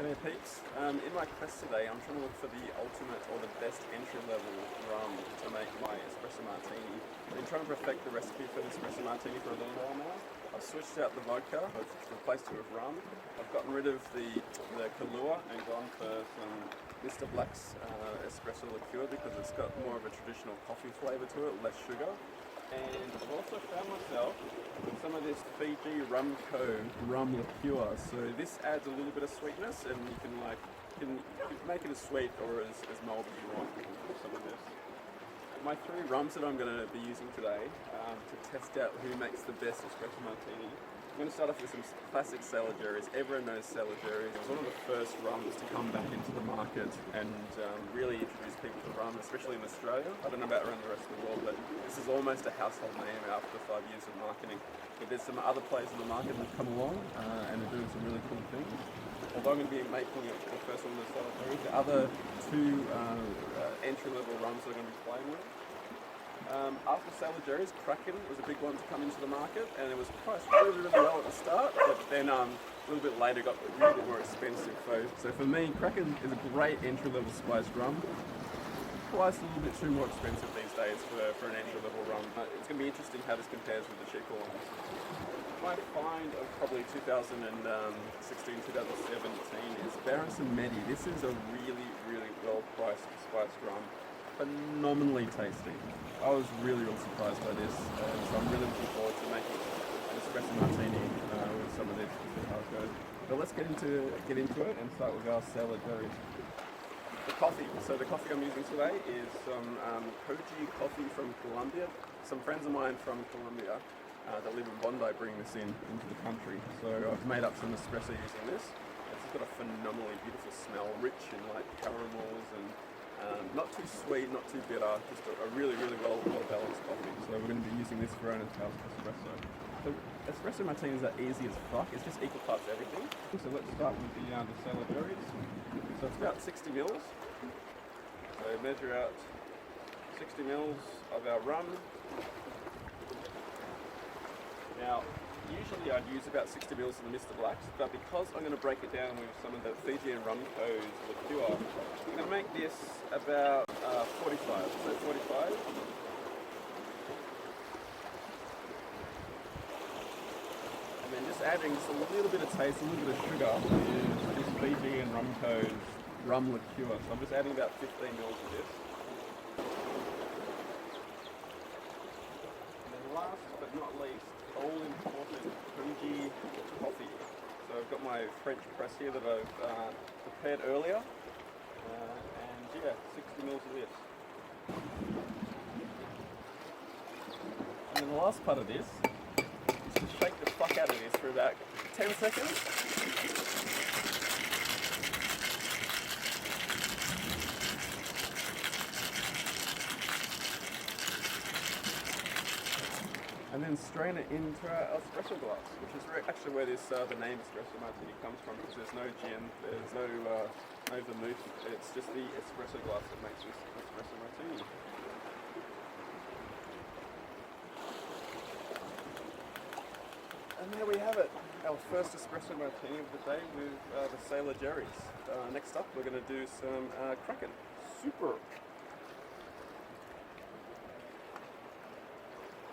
G'day peeps. In my quest today, I'm trying to look for the ultimate or the best entry-level rum to make my Espresso Martini. I've been trying to perfect the recipe for the Espresso Martini for a little while now. I've switched out the vodka, I've replaced it with rum. I've gotten rid of the Kahlua and gone for some Mr Blacks Espresso Liqueur because it's got more of a traditional coffee flavour to it, less sugar. And I've also found myself with some of this Fiji rum liqueur. So this adds a little bit of sweetness, and you can make it as sweet or as mild as you want with some of this. My three rums that I'm going to be using today to test out who makes the best espresso martini. I'm going to start off with some classic Cellar Jerry's. Everyone knows Cellar Jerry's. It's one of the first rums to come back into the market and really introduce people to rum, especially in Australia. I don't know about around the rest of the world, but this is almost a household name after 5 years of marketing. But there's some other players in the market that have come along and are doing some really cool things. Although I'm going to be making it the first one with Cellar Jerry's, the other two entry-level rums that I'm going to be playing with. After Cellar Jerry's, Kraken was a big one to come into the market, and it was priced really well at the start, but then a little bit later got a little bit more expensive. So for me, Kraken is a great entry-level spiced rum. Priced a little bit too more expensive these days for an entry-level rum. It's going to be interesting how this compares with the cheaper ones. My find of probably 2016, 2017 is Baron Samedi. This is a really well-priced spiced rum. Phenomenally tasty. I was really surprised by this, so I'm really looking forward to making an espresso martini with some of this to see how it goes. But let's get into it and start with our Cellar Jerry's. The coffee. So the coffee I'm using today is some Kogi Coffee from Colombia. Some friends of mine from Colombia that live in Bondi bring this into the country. So I've made up some espresso using this. It's got a phenomenally beautiful smell, rich in like caramels and not too sweet, not too bitter, just a really well balanced coffee. So we're going to be using this for an house espresso. So espresso martinis are easy as fuck. It's just equal parts everything. So let's start with the Cellar Jerry's. So it's about 60 mils. So measure out 60 mils of our rum. Now, usually I'd use about 60 mils of the Mr Blacks, but because I'm going to break it down with some of the Fijian rum co's liqueur, I'm going to make this about 45. So 45. And then just adding just a little bit of taste, a little bit of sugar is this Fijian rum co's rum liqueur. So I'm just adding about 15 mils of this. And then last but not least, all important Kogi Coffee. So I've got my French press here that I've prepared earlier, and yeah, 60 mils of this. And then the last part of this is to shake the fuck out of this for about 10 seconds. And then strain it into our espresso glass, which is actually where this the name Espresso Martini comes from, because there's no gin, there's no vermouth, it's just the espresso glass that makes this Espresso Martini. And there we have it, our first Espresso Martini of the day with the Cellar Jerry's. Next up we're going to do some Kraken. Super!